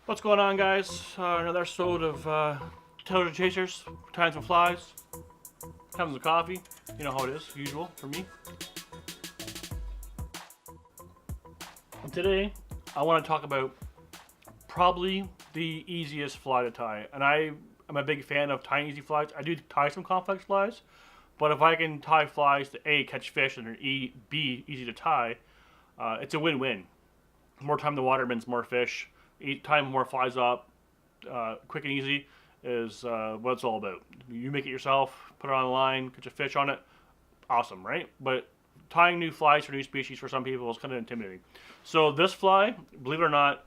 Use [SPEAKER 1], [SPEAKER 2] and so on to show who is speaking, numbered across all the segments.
[SPEAKER 1] What's going on, guys? Another episode of Television Chasers, Times with Flies, having some coffee. You know how it is, usual for me. And today, I want to talk about probably the easiest fly to tie. And I am a big fan of tying easy flies. I do tie some complex flies, but if I can tie flies to A, catch fish, and B, easy to tie, it's a win-win. More time in the water means more fish. Tying more flies up, quick and easy, is what it's all about. You make it yourself, put it on the line, catch a fish on it, awesome, right? But tying new flies for new species for some people is kind of intimidating. So this fly, believe it or not,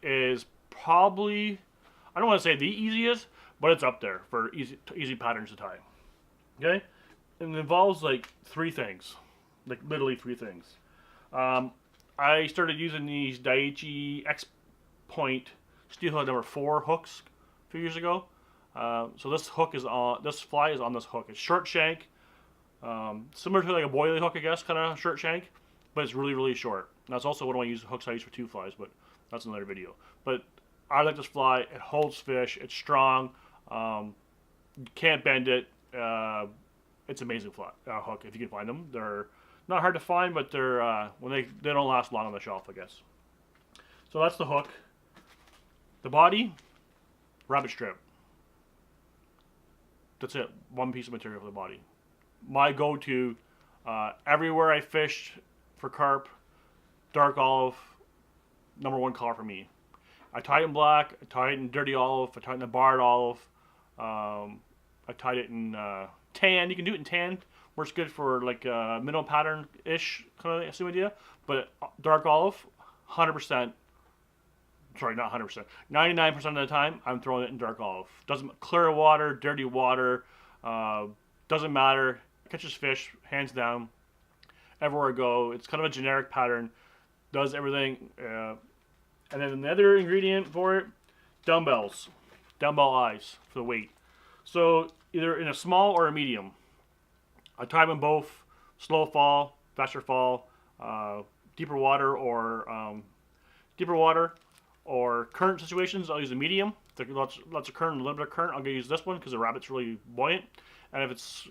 [SPEAKER 1] is probably, I don't want to say the easiest, but it's up there for easy patterns to tie. Okay? And it involves like three things, like literally three things. I started using these Daiichi X-Point Steelhead number 4 hooks a few years ago. So this fly is on this hook. It's short shank, similar to like a boilie hook, I guess, kind of short shank, but it's really, really short. And that's also one of my hooks I use for 2 flies, but that's another video. But I like this fly. It holds fish. It's strong. You can't bend it. It's an amazing fly hook if you can find them. They're not hard to find, but they're when they don't last long on the shelf, I guess. So that's the hook. The body, rabbit strip. That's it. One piece of material for the body. My go-to everywhere I fish for carp, dark olive, #1 color for me. I tie it in black. I tie it in dirty olive. I tie it in a barred olive. I tied it in tan. You can do it in tan. Works good for like minnow pattern-ish kind of same idea, but dark olive, 100%. Sorry, not 100%. 99% of the time, I'm throwing it in dark olive. Doesn't clear water, dirty water, doesn't matter. Catches fish, hands down. Everywhere I go, it's kind of a generic pattern. Does everything. And then the other ingredient for it, dumbbells, dumbbell eyes for the weight. So either in a small or a medium. I tie them both, slow fall, faster fall, deeper water or current situations. I'll use a medium. If there's lots of current, a little bit of current, I'll use this one because the rabbit's really buoyant. And if it's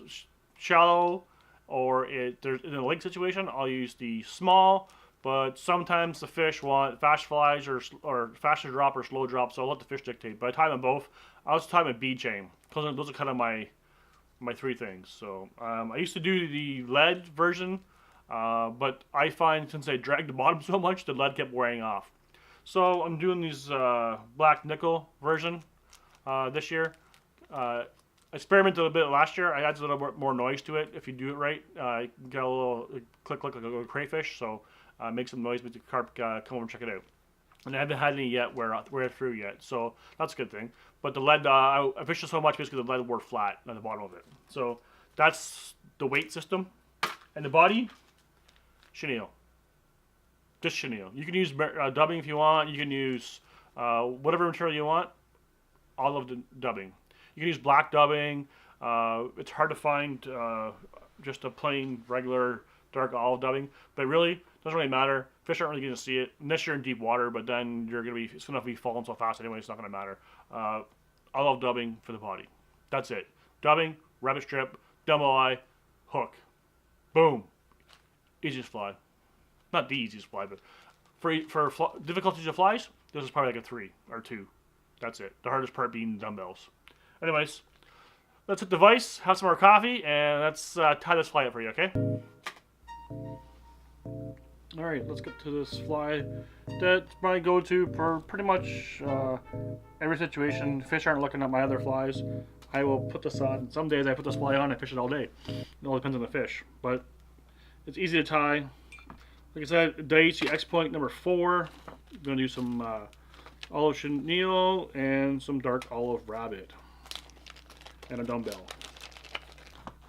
[SPEAKER 1] shallow or there's in a lake situation, I'll use the small. But sometimes the fish want fast flies or faster drop or slow drop, so I'll let the fish dictate. But I tie them both. I also tie them a bead chain because those are kind of my 3 things. So I used to do the lead version, but I find since I dragged the bottom so much, the lead kept wearing off. So I'm doing these black nickel version this year. Experimented a bit last year. I added a little more noise to it. If you do it right, you get a little click like a crayfish. So make some noise, make the carp come over and check it out. And I haven't had any yet wear through yet, so that's a good thing. But the lead, I fished it so much basically the lead wore flat on the bottom of it. So that's the weight system. And the body, chenille. Just chenille. You can use dubbing if you want. You can use whatever material you want. All of the dubbing. You can use black dubbing. It's hard to find just a plain, regular, dark olive dubbing. But really, doesn't really matter. Fish aren't really going to see it unless you're in deep water, but then it's going to be falling so fast anyway, it's not going to matter. I love dubbing for the body. That's it. Dubbing, rabbit strip, dumbbell eye, hook. Boom. Easiest fly. Not the easiest fly, but for difficulties of flies, this is probably like a 3 or 2. That's it. The hardest part being dumbbells. Anyways, let's hit the vise, have some more coffee, and let's tie this fly up for you, okay? Alright, let's get to this fly. That's my go-to for pretty much every situation. Fish aren't looking at my other flies. I will put this on. Some days I put this fly on and fish it all day. It all depends on the fish. But it's easy to tie. Like I said, Daiichi X-Point number 4. I'm going to do some olive chenille and some dark olive rabbit. And a dumbbell.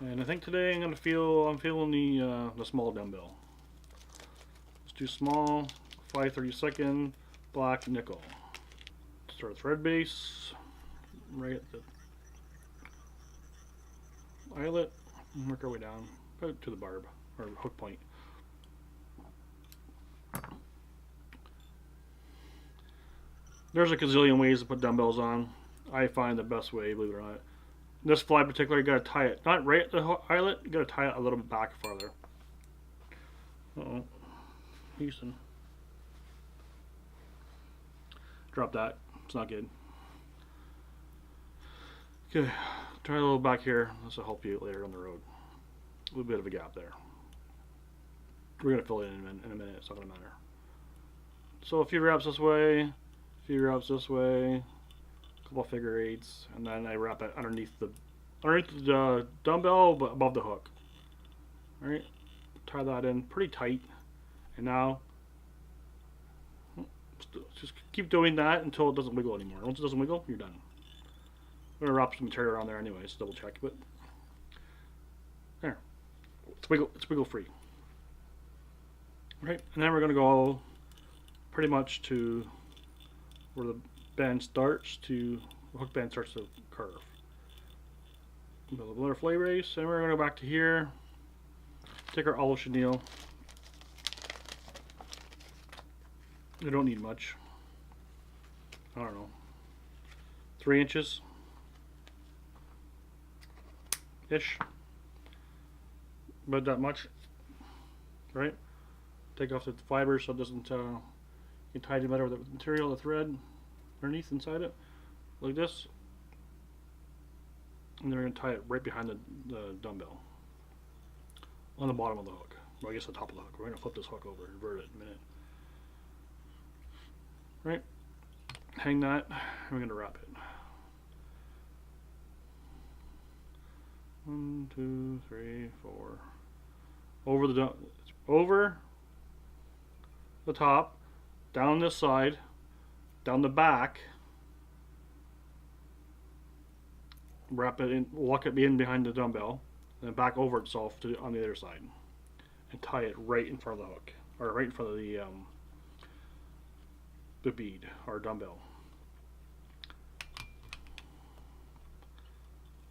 [SPEAKER 1] And I think today I'm feeling the small dumbbell. Let's do small, 5/32 black nickel. Start thread base, right at the eyelet, and work our way down to the barb or hook point. There's a gazillion ways to put dumbbells on. I find the best way, believe it or not. This fly in particular, you gotta tie it not right at the eyelet. You gotta tie it a little bit back farther. Uh-oh. Houston. Drop that. It's not good. Okay, try a little back here. This will help you later on the road. A little bit of a gap there. We're gonna fill it in a minute. It's not gonna matter. So a few wraps this way, a few wraps this way, a couple figure eights, and then I wrap it underneath the dumbbell, but above the hook. All right, tie that in pretty tight, and now just keep doing that until it doesn't wiggle anymore. Once it doesn't wiggle, you're done. I'm gonna wrap some material around there anyways, double check, but there. It's wiggle free. Right, and then we're gonna go pretty much to where the band starts to the hook band starts to curve. Build a butterfly race, and we're gonna go back to here. Take our olive chenille. We don't need much. I don't know, 3 inches ish, but that much, right? Take off the fiber so it doesn't get tied together with the material, the thread underneath inside it, like this. And then we're going to tie it right behind the dumbbell on the bottom of the hook. Well, I guess the top of the hook. We're going to flip this hook over and invert it in a minute. Right? Hang that, and we're going to wrap it. 1, 2, 3, 4. Over the top, down this side, down the back. Wrap it in, lock it in behind the dumbbell, and then back over itself on the other side, and tie it right in front of the hook, or right in front of the bead or dumbbell.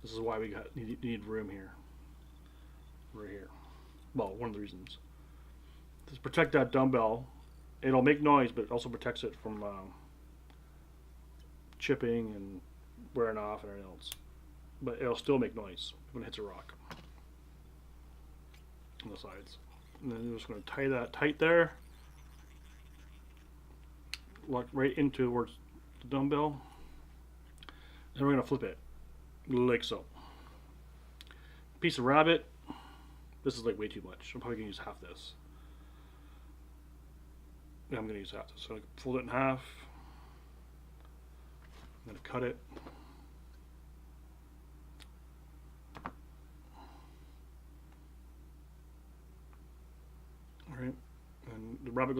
[SPEAKER 1] This is why we need room here, right here. Well, one of the reasons. To protect that dumbbell, it'll make noise, but it also protects it from chipping and wearing off and everything else. But it'll still make noise when it hits a rock on the sides. And then we're just going to tie that tight there, lock right into towards the dumbbell, and we're going to flip it like so. Piece of rabbit. This is like way too much. I'm probably going to use half this. Yeah, I'm going to use half this. So I fold it in half. I'm going to cut it. Right, and the rabbit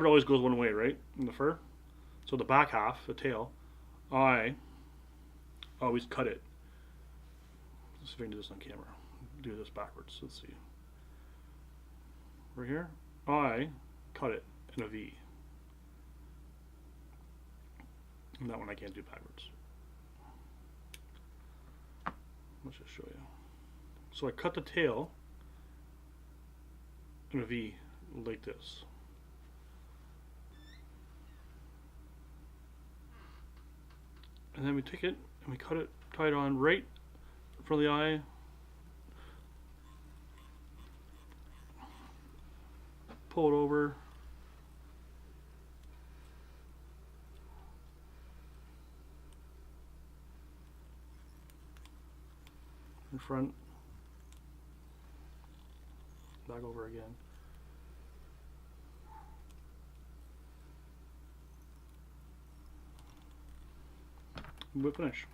[SPEAKER 1] always goes one way, right, in the fur. So the back half, the tail, I always cut it. Let's see if I can do this on camera. Do this backwards. Let's see. Right here, I cut it in a V. And that one I can't do backwards. Let's just show you. So I cut the tail in a V like this. And then we take it and we cut it, tie it on right in front of the eye. Pull it over. In front. Back over again. We'll finish.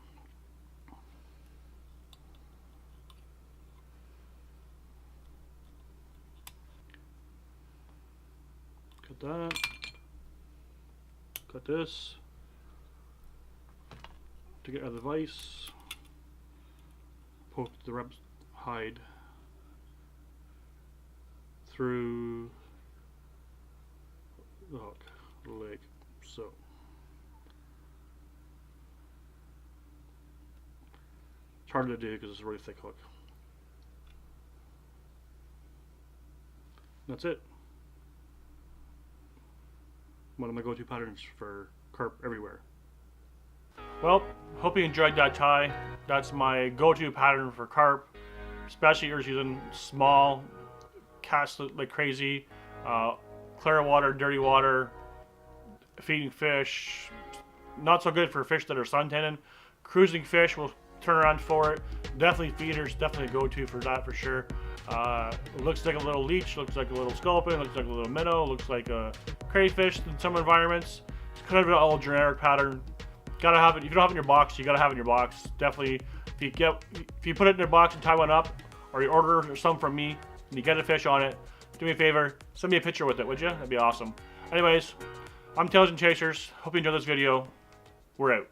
[SPEAKER 1] Cut that. Cut this. To get out of the vise. Poke the rabbit's hide through the hook, like so. It's hard to do because it's a really thick hook. That's it. One of my go-to patterns for carp everywhere. Well, hope you enjoyed that tie. That's my go-to pattern for carp, especially if you're using small, cast like crazy, clear water, dirty water, feeding fish. Not so good for fish that are sun tanning. Cruising fish will turn around for it. Definitely feeders, definitely a go-to for that for sure. It looks like a little leech, looks like a little sculpin, looks like a little minnow, looks like a crayfish in some environments. It's kind of an all generic pattern. Gotta have it. If you don't have it in your box, you gotta have it in your box. Definitely, if you put it in your box and tie one up, or you order some from me and you get a fish on it, do me a favor, send me a picture with it, would you? That'd be awesome. Anyways, I'm Tails and Chasers. Hope you enjoyed this video. We're out.